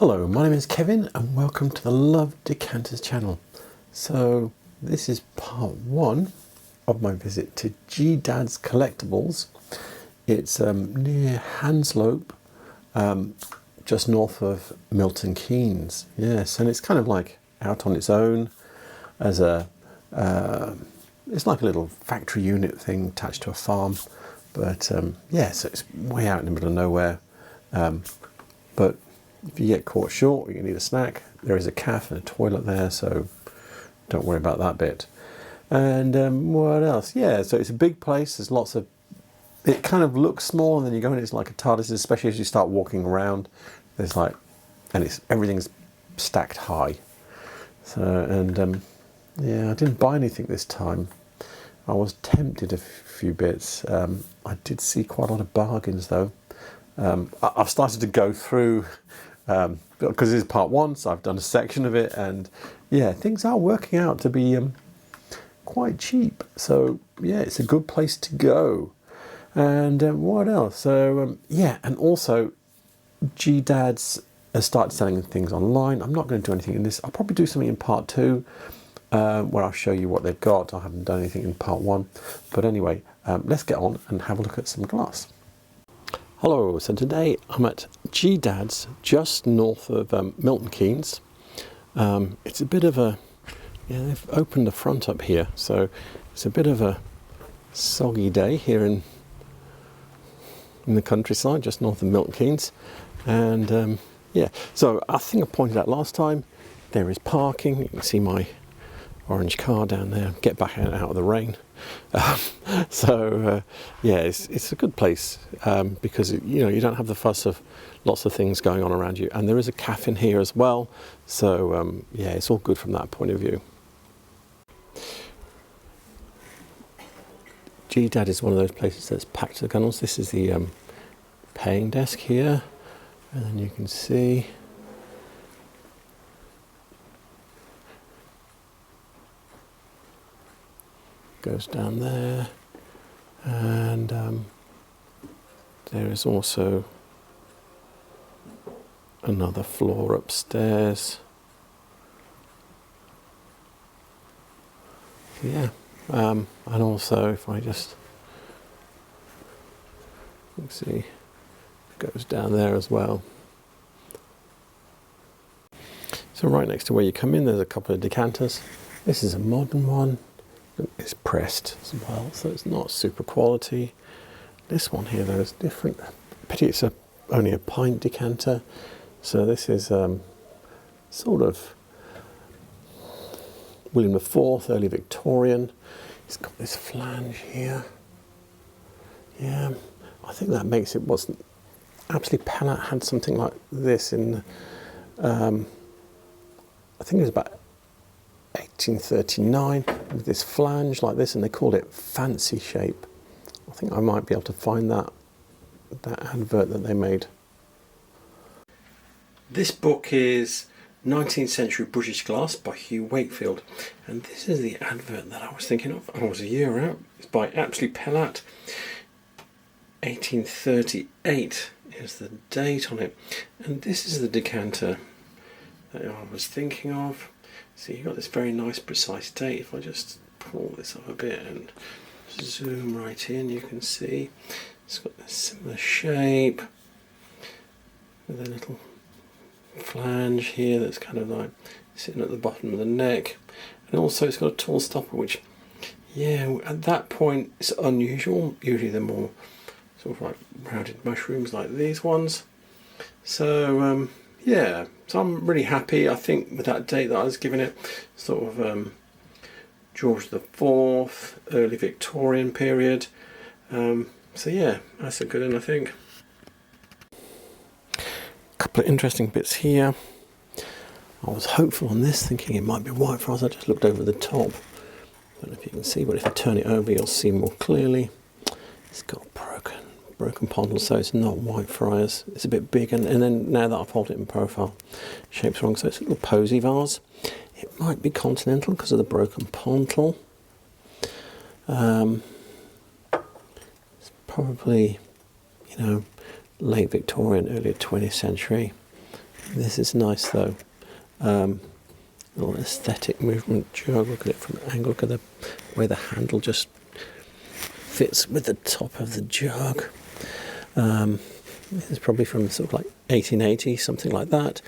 Hello, my name is Kevin and welcome to the Love Decanters channel. So this is part one of my visit to G Dad's Collectables. It's near Hanslope, just north of Milton Keynes. Yes, and it's kind of like out on its own as a, it's like a little factory unit thing attached to a farm. But yeah, so it's way out in the middle of nowhere. But if you get caught short, you need a snack, there is a cafe and a toilet there, so don't worry about that bit. And what else? Yeah, so it's a big place. There's lots of, it kind of looks small, and then you go in, it's like a TARDIS, especially as you start walking around. There's like, and it's everything's stacked high. So, and yeah, I didn't buy anything this time. I was tempted a few bits. I did see quite a lot of bargains though. I've started to go through, because this is part one, so I've done a section of it, and yeah, things are working out to be quite cheap. So yeah, it's a good place to go. And what else? So yeah, and also G Dad's has started selling things online. I'm not going to do anything in this. I'll probably do something in part two, where I'll show you what they've got. I haven't done anything in part one, but anyway, let's get on and have a look at some glass. Hello, so today I'm at G Dad's just north of Milton Keynes. It's a bit of a, yeah, they've opened the front up here, so it's a bit of a soggy day here in the countryside just north of Milton Keynes. And yeah, so I think I pointed out last time, there is parking. You can see my orange car down there, get back out of the rain. So yeah, it's a good place because you know, you don't have the fuss of lots of things going on around you, and there is a cafe in here as well. So yeah, it's all good from that point of view. G Dad is one of those places that's packed to the gunnels. This is the paying desk here, and then you can see goes down there, and there is also another floor upstairs. Yeah, and also if I just see, goes down there as well. So right next to where you come in, there's a couple of decanters. This is a modern one. It's pressed as well, so it's not super quality. This one here though is different. Pity it's only a pint decanter. So this is sort of William IV, early Victorian. It's got this flange here. Yeah, I think that makes it, wasn't absolutely Pellat had something like this in I think it was about 1839 with this flange like this, and they called it fancy shape. I think I might be able to find that advert that they made. This book is 19th Century British Glass by Hugh, Wakefield, and this is the advert that I was thinking of. I was a year out. It's by Absolute Pellat. 1838 is the date on it, and this is the decanter that I was thinking of. See, you've got this very nice precise date. If I just pull this up a bit and zoom right in, you can see it's got this similar shape with a little flange here that's kind of like sitting at the bottom of the neck, and also it's got a tall stopper, which, yeah, at that point it's unusual. Usually they're more sort of like rounded mushrooms like these ones. So yeah, so I'm really happy. I think with that date that I was giving it, sort of George IV, early Victorian period. So yeah, that's a good one, I think. A couple of interesting bits here. I was hopeful on this, thinking it might be Whitefriars. I just looked over the top. I don't know if you can see, but if you turn it over, you'll see more clearly. It's got broken pontle, so it's not Whitefriars. It's a bit big, and then now that I've held it in profile, shape's wrong. So it's a little posy vase. It might be continental because of the broken pontle. It's probably, you know, late Victorian, early 20th century. This is nice though. Little aesthetic movement jug. Look at it from an angle. Look at the way the handle just fits with the top of the jug. This is probably from sort of like 1880, something like that.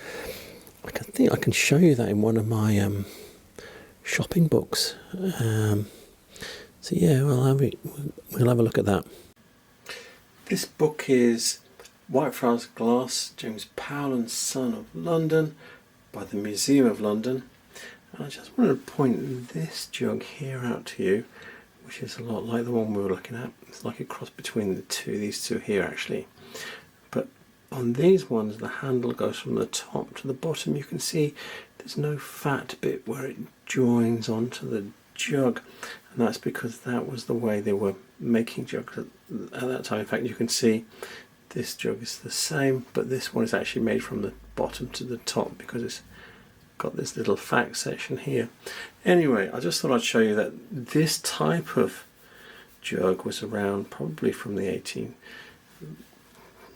I think I can show you that in one of my shopping books. So yeah, we'll have a look at that. This book is Whitefriars Glass, James Powell and Son of London, by the Museum of London. And I just wanted to point this jug here out to you, which is a lot like the one we were looking at. It's like a cross between these two here actually. But on these ones, the handle goes from the top to the bottom. You can see there's no fat bit where it joins onto the jug, and that's because that was the way they were making jugs at that time. In fact, you can see this jug is the same, but this one is actually made from the bottom to the top because it's got this little fat section here. Anyway, I just thought I'd show you that this type of jug was around probably from the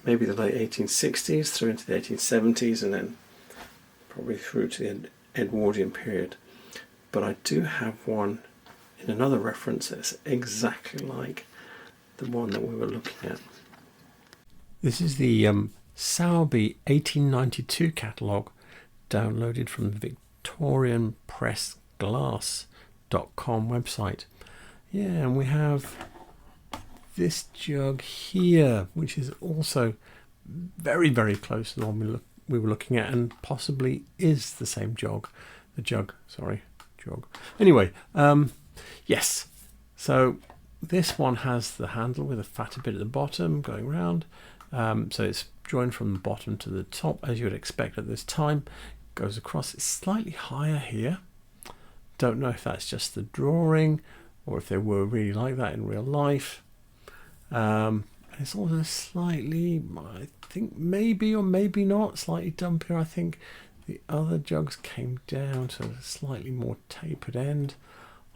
maybe the late 1860s through into the 1870s, and then probably through to the Edwardian period. But I do have one in another reference that's exactly like the one that we were looking at. This is the Sowerby 1892 catalogue, downloaded from the VictorianPressGlass.com website. Yeah, and we have this jug here, which is also very, very close to the one we were looking at, and possibly is the same jug. Anyway, yes. So this one has the handle with a fatter bit at the bottom going round. So it's joined from the bottom to the top, as you would expect at this time. Goes across. It's slightly higher here. Don't know if that's just the drawing or if they were really like that in real life. And it's also slightly, I think maybe or maybe not, slightly dumpier. I think the other jugs came down to a slightly more tapered end.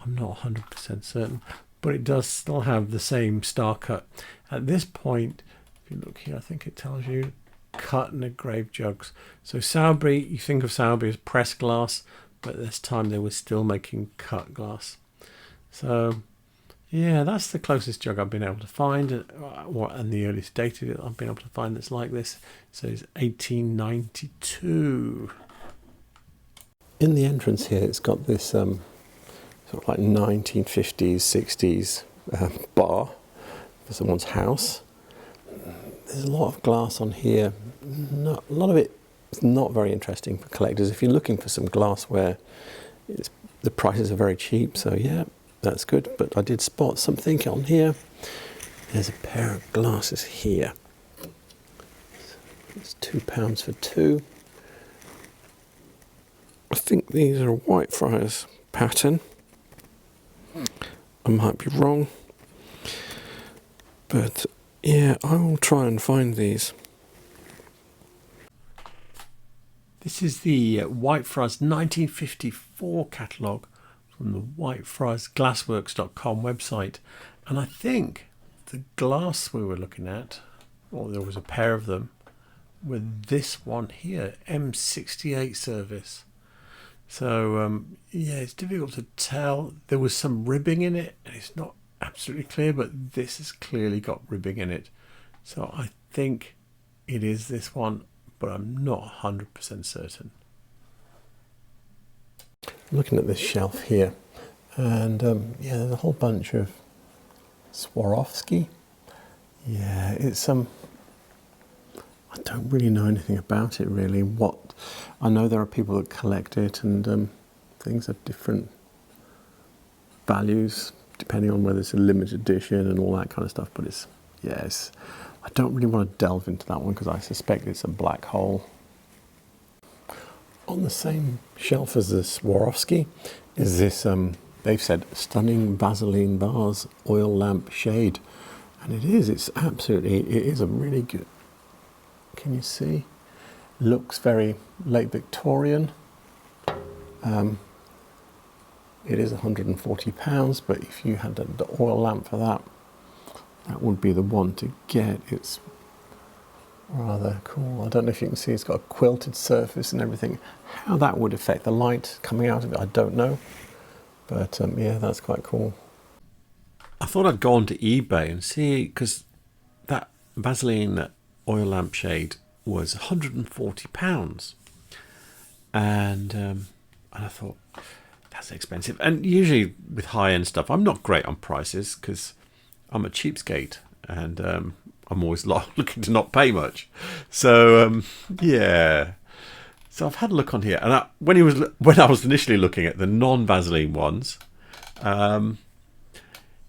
I'm not 100% certain, but it does still have the same star cut. At this point, if you look here, I think it tells you cut and engraved jugs. So Sowerby, you think of Sowerby as pressed glass, but at this time they were still making cut glass. So yeah, that's the closest jug I've been able to find, and the earliest dated I've been able to find that's like this. So it's 1892. In the entrance here, it's got this sort of like 1950s, 60s bar for someone's house. There's a lot of glass on here. A lot of it is not very interesting for collectors. If you're looking for some glassware, the prices are very cheap, so yeah, that's good. But I did spot something on here. There's a pair of glasses here. It's £2 for two. I think these are a Whitefriars pattern. I might be wrong, but yeah, I will try and find these. This is the Whitefriars 1954 catalogue from the WhitefriarsGlassworks.com website, and I think the glass we were looking at, or there was a pair of them, with this one here, M68 service. So yeah, it's difficult to tell. There was some ribbing in it, and it's not absolutely clear, but this has clearly got ribbing in it. So I think it is this one, but I'm not 100% certain. I'm looking at this shelf here, and yeah, there's a whole bunch of Swarovski. Yeah, it's I don't really know anything about it really. I know there are people that collect it, and things have different values depending on whether it's a limited edition and all that kind of stuff. But I don't really want to delve into that one because I suspect it's a black hole. On the same shelf as the Swarovski is this, they've said, stunning Vaseline vase oil lamp shade. And it is a really good, can you see? Looks very late Victorian. It is £140, but if you had the oil lamp for that, that would be the one to get. It's Rather cool. I don't know if you can see it's got a quilted surface and everything. How that would affect the light coming out of it, I don't know. But yeah, that's quite cool. I thought I'd go onto eBay and see, because that Vaseline oil lampshade was £140. And I thought, that's expensive. And usually with high-end stuff, I'm not great on prices because I'm a cheapskate, and I'm always looking to not pay much. So yeah. So I've had a look on here, and when I was initially looking at the non-Vaseline ones,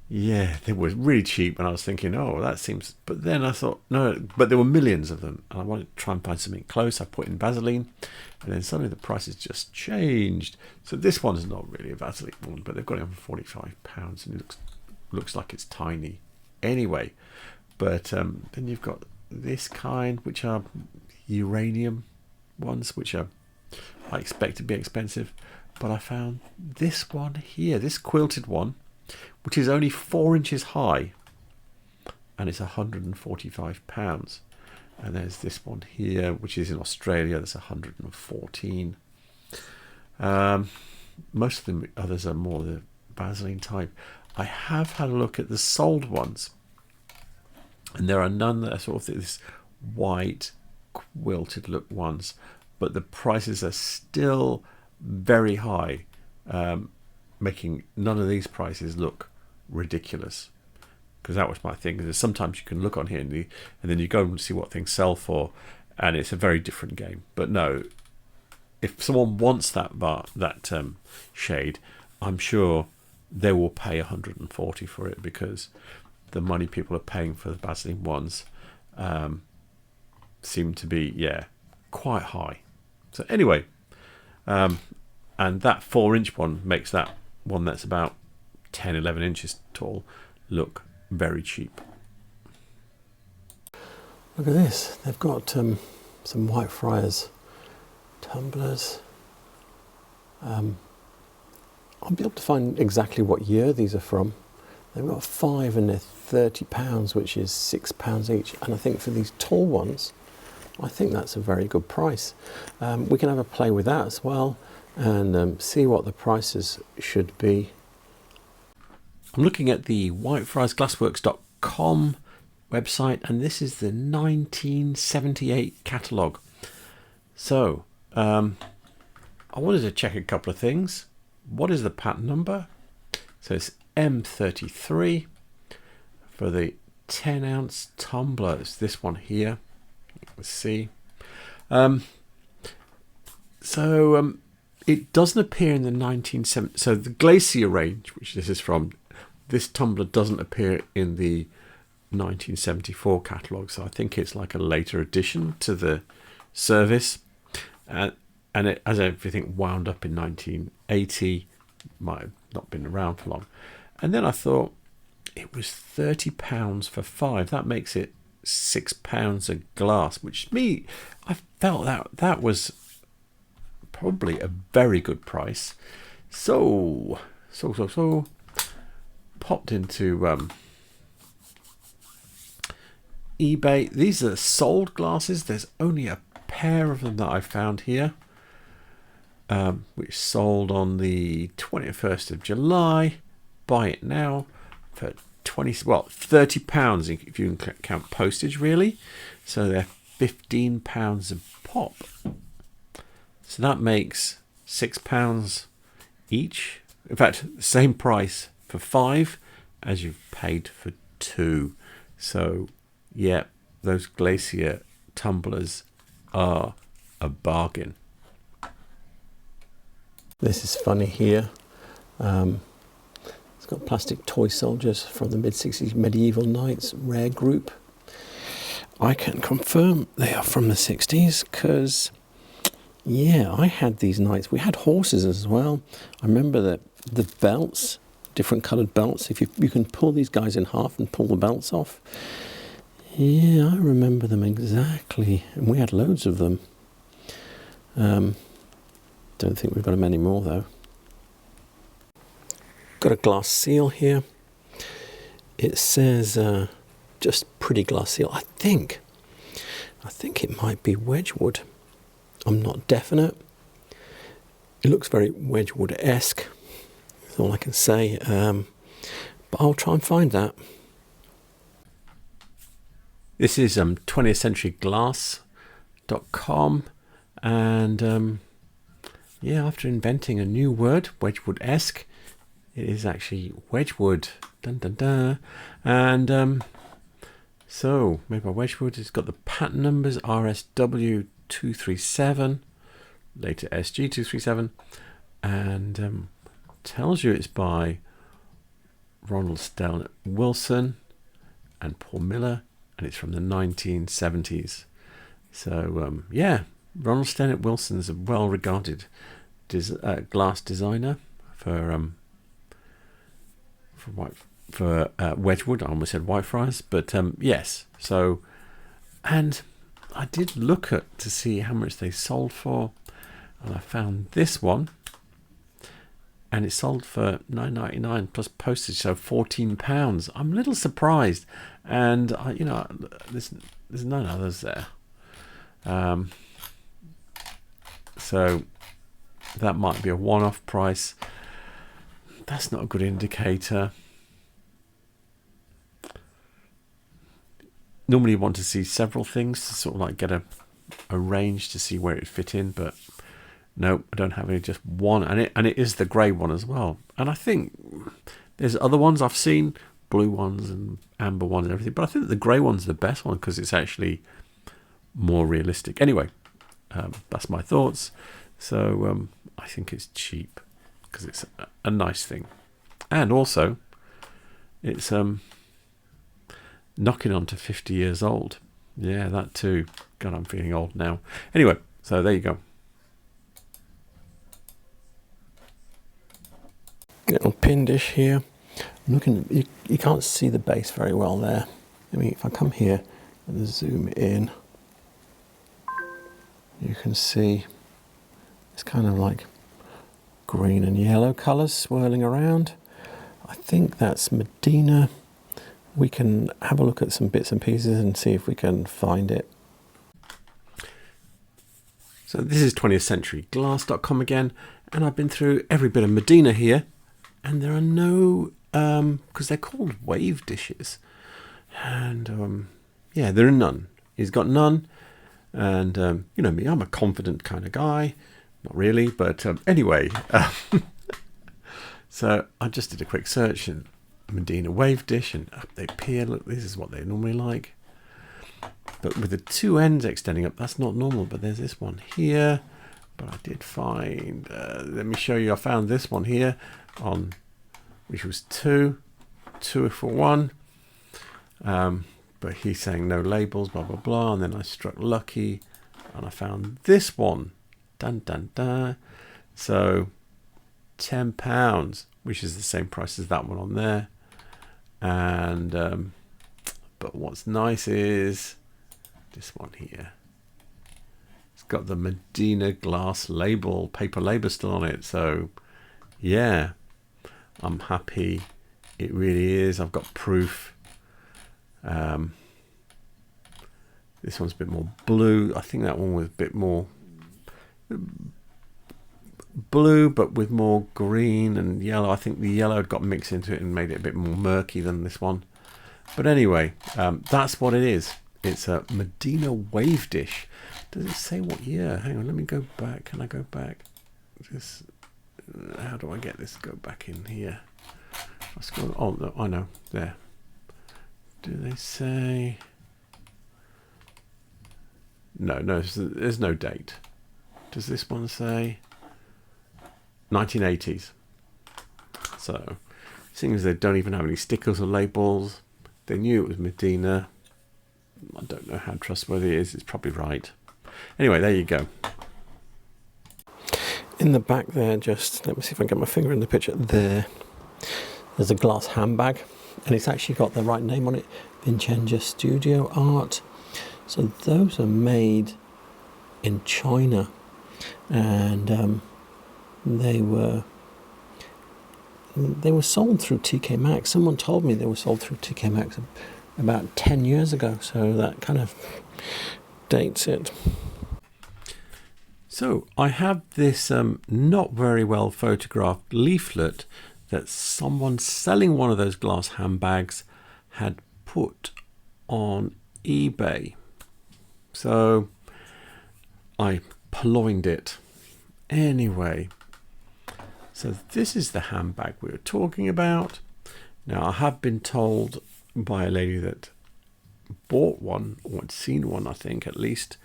yeah, they were really cheap, and I was thinking, oh, that seems. But then I thought, no, but there were millions of them, and I wanted to try and find something close. I put in Vaseline, and then suddenly the prices just changed. So this one's not really a Vaseline one, but they've got it for £45, and it looks like it's tiny anyway. But then you've got this kind, which are uranium ones, which I expect to be expensive. But I found this one here, this quilted one, which is only 4 inches high, and it's £145. And there's this one here, which is in Australia, that's 114. Most of the others are more the Vaseline type. I have had a look at the sold ones, and there are none that are sort of this white quilted look ones, but the prices are still very high, making none of these prices look ridiculous. Because that was my thing. Because sometimes you can look on here and then you go and see what things sell for, and it's a very different game. But no, if someone wants that shade, I'm sure they will pay 140 for it, because the money people are paying for the Vaseline ones seem to be quite high. So anyway, and that 4-inch one makes that one that's about 10-11 inches tall look very cheap. Look at this, they've got some Whitefriars tumblers. I'll be able to find exactly what year these are from. They've got 5 and they're £30, which is £6 each. And I think for these tall ones, I think that's a very good price. We can have a play with that as well, and see what the prices should be. I'm looking at the whitefriarsglassworks.com website, and this is the 1978 catalogue. So I wanted to check a couple of things. What is the patent number? So it's M33 for the 10-ounce tumbler. It's this one here. Let's see. It doesn't appear in the 1970s. So the Glacier range, which this is from, this tumbler doesn't appear in the 1974 catalogue. So I think it's like a later addition to the service. And it, as everything wound up in 1980, might have not been around for long. And then I thought it was £30 for 5. That makes it £6 a glass, which I felt that was probably a very good price. So popped into eBay. These are sold glasses. There's only a pair of them that I found here, which sold on the 21st of July. Buy it now for £30 if you can count postage, really. So they're £15 a pop. So that makes £6 each. In fact, the same price for 5 as you've paid for 2. So yeah, those Glacier tumblers are a bargain. This is funny here. It's got plastic toy soldiers from the mid-60s medieval knights, rare group. I can confirm they are from the 60s because, yeah, I had these knights. We had horses as well. I remember that the belts, different coloured belts, if you can pull these guys in half and pull the belts off. Yeah, I remember them exactly. And we had loads of them. Don't think we've got them anymore though. Got a glass seal here. It says just pretty glass seal. I think I think it might be Wedgwood. I'm not definite. It looks very Wedgwood-esque. That's all I can say. But I'll try and find that. This is 20thcenturyglass.com, and yeah, after inventing a new word, Wedgwood-esque, it is actually Wedgwood. Dun, dun, dun. And so, made by Wedgwood. It's got the patent numbers RSW237, later SG237, and tells you it's by Ronald Stellett Wilson and Paul Miller, and it's from the 1970s. So yeah, Ronald Stellett Wilson is a well-regarded glass designer for Wedgwood. I almost said Whitefriars, but yes. So, and I did look to see how much they sold for, and I found this one, and it sold for $9.99 plus postage, so £14. I'm a little surprised, and you know, there's none others there, so that might be a one-off price. That's not a good indicator. Normally you want to see several things to sort of like get a range to see where it fit in, but no, I don't have any, just one, and it is the grey one as well. And I think there's other ones I've seen, blue ones and amber ones and everything, but I think the grey one's the best one because it's actually more realistic. Anyway, that's my thoughts. So I think it's cheap because it's a nice thing, and also it's knocking on to 50 years old. Yeah, that too. God, I'm feeling old now. Anyway, so there you go. Little pin dish here. I'm looking. You can't see the base very well there. I mean, if I come here and zoom in, you can see it's kind of like green and yellow colours swirling around. I think that's Medina. We can have a look at some bits and pieces and see if we can find it. So this is 20thcenturyglass.com again, and I've been through every bit of Medina here, and there are no, because they're called wave dishes, and yeah, there are none. He's got none, and you know me, I'm a confident kind of guy. Not really, but anyway. So I just did a quick search, and Medina wave dish, and up they appear. Look, this is what they normally like, but with the two ends extending up, that's not normal. But there's this one here, but I did find, let me show you, I found this one here on, which was two for one, but he's saying no labels, blah blah blah, and then I struck lucky and I found this one. Dun dun dun. So £10, which is the same price as that one on there. And but what's nice is this one here. It's got the Medina glass label, paper label still on it. So yeah, I'm happy. It really is. I've got proof. This one's a bit more blue. I think that one was a bit more blue, but with more green and yellow. I think the yellow had got mixed into it and made it a bit more murky than this one. But anyway, that's what it is. It's a Medina wave dish. Does it say what year? Hang on, let me go back. Can I go back? This, how do I get this? Go back in here. Oh, no, I know. There. Do they say? No, there's no date. Does this one say 1980s? So, seeing as they don't even have any stickers or labels, they knew it was Medina. I don't know how trustworthy it is. It's probably right. Anyway, there you go. In the back there, just let me see if I can get my finger in the picture. There's a glass handbag, and it's actually got the right name on it, Vincenza Studio Art. So those are made in China, and they were sold through TK Maxx. Someone told me they were sold through TK Maxx about 10 years ago, so that kind of dates it. So I have this not very well photographed leaflet that someone selling one of those glass handbags had put on eBay. So I purloined it. Anyway, so this is the handbag we were talking about. Now I have been told by a lady that bought one, or had seen one I think at least,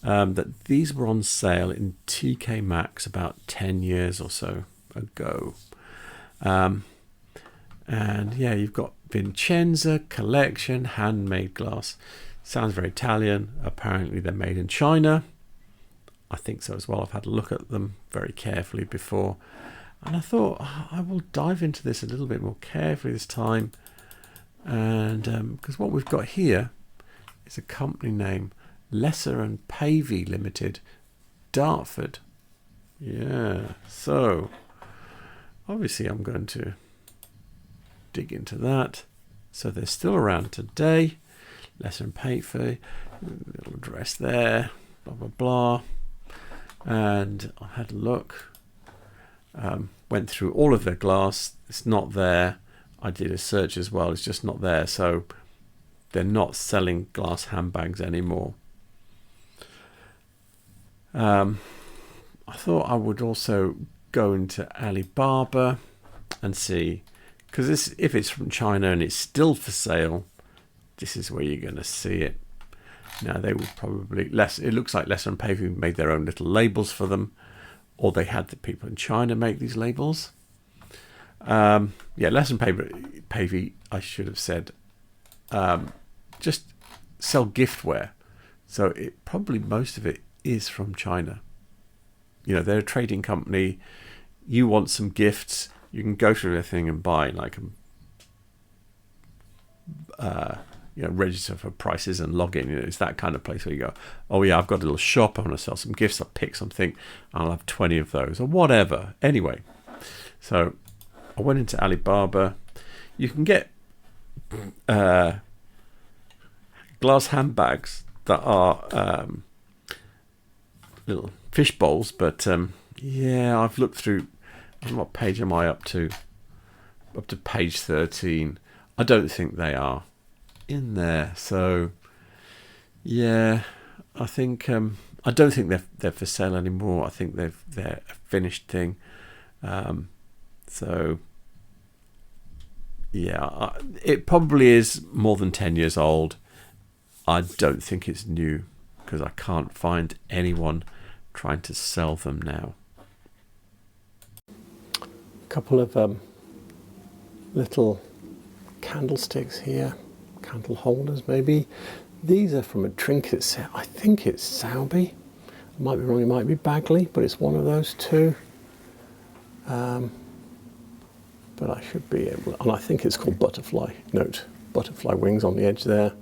that these were on sale in TK Maxx about 10 years or so ago. And yeah, you've got Vincenza Collection handmade glass. Sounds very Italian. Apparently they're made in China. I think so as well. I've had a look at them very carefully before, and I thought I will dive into this a little bit more carefully this time. And because what we've got here is a company name, Lesser and Pavey Limited, Dartford. Yeah, so obviously I'm going to dig into that. So they're still around today. Lesser and Pavey, little address there, blah blah blah. And I had a look, went through all of their glass. It's not there. I did a search as well. It's just not there. So they're not selling glass handbags anymore. I thought I would also go into Alibaba and see, because if it's from China and it's still for sale, this is where you're going to see it. Now they would probably it looks like Lesser and Pavey made their own little labels for them, or they had the people in China make these labels. Yeah, Lesser and Pavey, I should have said, just sell giftware. So probably most of it is from China. You know, they're a trading company. You want some gifts, you can go through their thing and buy like register for prices and log in. It's that kind of place where you go, oh yeah, I've got a little shop, I want to sell some gifts, I'll pick something, I'll have 20 of those or whatever. Anyway, so I went into Alibaba. You can get glass handbags that are little fish bowls, but yeah, I've looked through, what page am I up to? Up to page 13. I don't think they are in there. So yeah, I think I don't think they're for sale anymore. I think they're a finished thing. So yeah, it probably is more than 10 years old. I don't think it's new because I can't find anyone trying to sell them now. A couple of little candlesticks here, candle holders maybe. These are from a trinket set. I think it's Sowerby. I might be wrong, it might be Bagley, but it's one of those two. But I should be able, and I think it's called Butterfly. Note, butterfly wings on the edge there.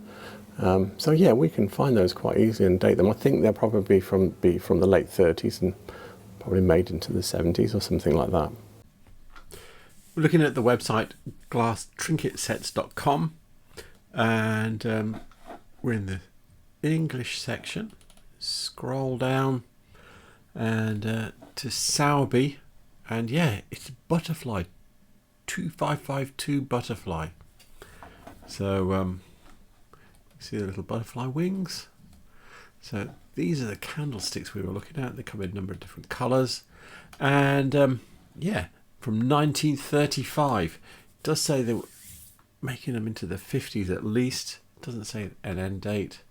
So yeah, we can find those quite easily and date them. I think they'll probably be from the late 30s and probably made into the 70s or something like that. We're looking at the website glasstrinketsets.com, and we're in the English section. Scroll down and to Sowerby, and yeah, it's Butterfly 2552 Butterfly. So see the little butterfly wings. So these are the candlesticks we were looking at. They come in a number of different colours, and yeah, from 1935. It does say they were making them into the 50s at least. It doesn't say an end date.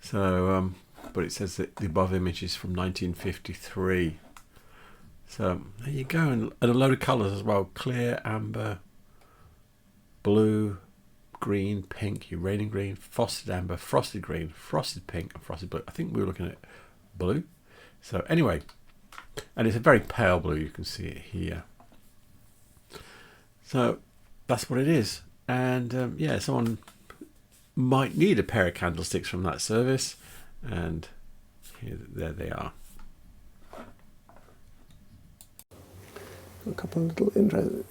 So but it says that the above image is from 1953. So there you go, and a load of colours as well: clear, amber, blue, green, pink, uranium green, frosted amber, frosted green, frosted pink, and frosted blue. I think we were looking at blue. So anyway, and it's a very pale blue. You can see it here. So that's what it is. And yeah, someone might need a pair of candlesticks from that service, and there they are. A couple of little interesting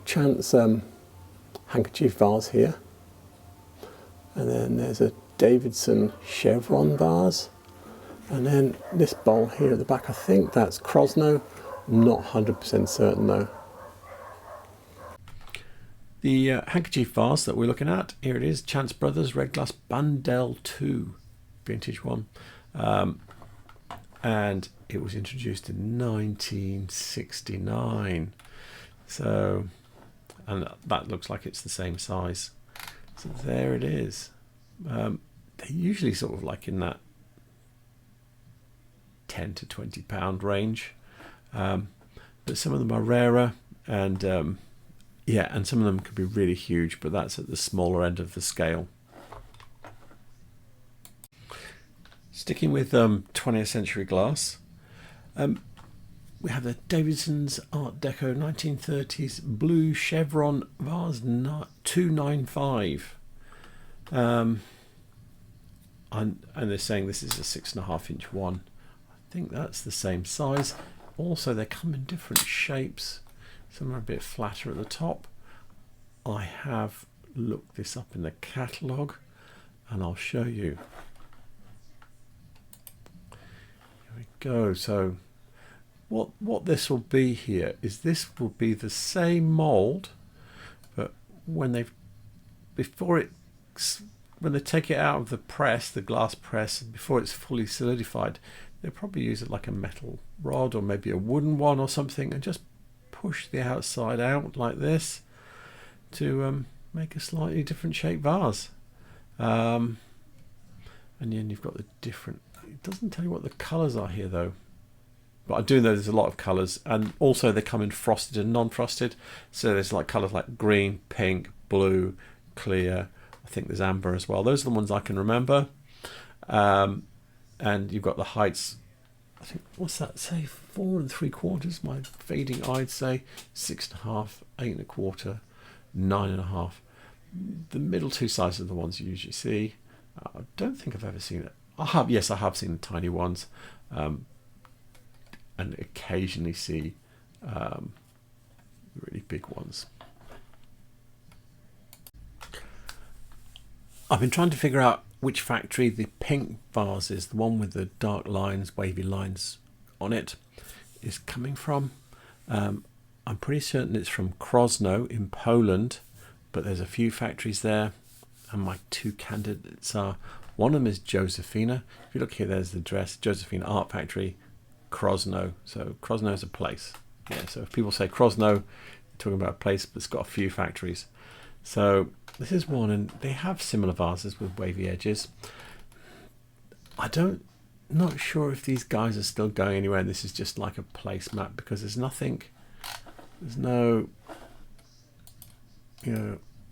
chance handkerchief vase here, and then there's a Davidson chevron vase. And then this bowl here at the back, I think that's Krosno. Not 100% certain though. The handkerchief vase that we're looking at, here it is, Chance Brothers Red Glass Bandel 2, vintage one. And it was introduced in 1969. So, and that looks like it's the same size. So there it is. They're usually sort of like in that 10 to 20 pound range. But some of them are rarer, and yeah, and some of them could be really huge, but that's at the smaller end of the scale. Sticking with 20th century glass, we have the Davidson's Art Deco 1930s blue chevron vase 295. And they're saying this is a 6.5 inch one. I think that's the same size. Also, they come in different shapes. Some are a bit flatter at the top. I have looked this up in the catalogue and I'll show you. Here we go. So what this will be here is this will be the same mould, but when they take it out of the press, the glass press, before it's fully solidified, they'll probably use it like a metal rod or maybe a wooden one or something, and just push the outside out like this to make a slightly different shaped vase. And then you've got the different, it doesn't tell you what the colours are here though, but I do know there's a lot of colours, and also they come in frosted and non-frosted. So there's like colours like green, pink, blue, clear. I think there's amber as well. Those are the ones I can remember. And you've got the heights. I think, what's that say? 4 3/4. My fading eyes say 6.5, 8 1/4, 9.5. The middle two sizes are the ones you usually see. I don't think I've ever seen it. Yes, I have seen the tiny ones, and occasionally see really big ones. I've been trying to figure out which factory the pink vase is, the one with the dark lines, wavy lines on it, is coming from. I'm pretty certain it's from Krosno in Poland, but there's a few factories there, and my two candidates are, one of them is Josephina. If you look here, there's the address, Josephina Art Factory, Krosno. So Krosno is a place. Yeah, so if people say Krosno, they're talking about a place that's got a few factories. So this is one, and they have similar vases with wavy edges. Not sure if these guys are still going anywhere. This is just like a placemat, because there's no,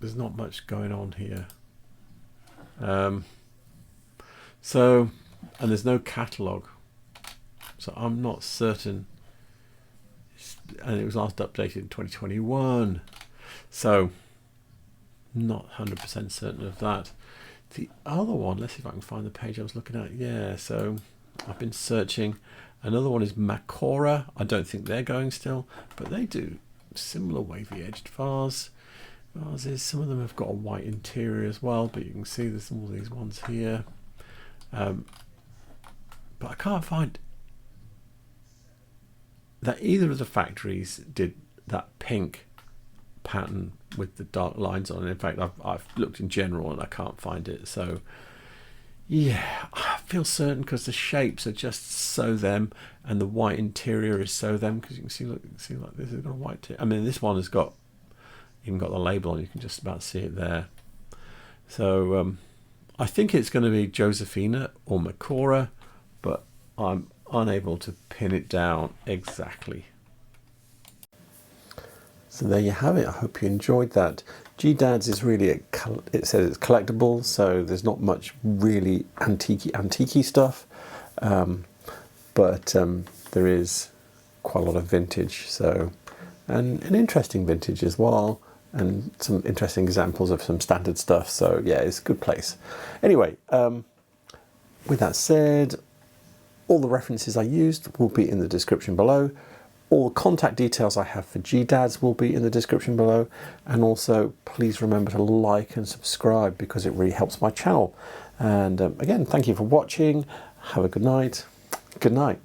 there's not much going on here. So, and there's no catalogue, so I'm not certain. And it was last updated in 2021, so not 100% certain of that. The other one, let's see if I can find the page I was looking at. Yeah, so I've been searching. Another one is Makora. I don't think they're going still, but they do similar wavy edged vases. Some of them have got a white interior as well, but you can see there's all these ones here. But I can't find that either of the factories did that pink pattern with the dark lines on it. In fact, I've looked in general and I can't find it. So yeah, I feel certain because the shapes are just so them, and the white interior is so them, because you can see, look, like this has got a white I mean, this one has got even got the label on. You can just about see it there. So I think it's going to be Josephina or Makora, but I'm unable to pin it down exactly. So there you have it. I hope you enjoyed that. G-Dad's is really, it says it's collectible, so there's not much really antique stuff, but there is quite a lot of vintage, so, and an interesting vintage as well, and some interesting examples of some standard stuff. So yeah, it's a good place. Anyway, with that said, all the references I used will be in the description below. All the contact details I have for G-Dads will be in the description below, and also please remember to like and subscribe because it really helps my channel. And again, thank you for watching. Have a good night. Good night.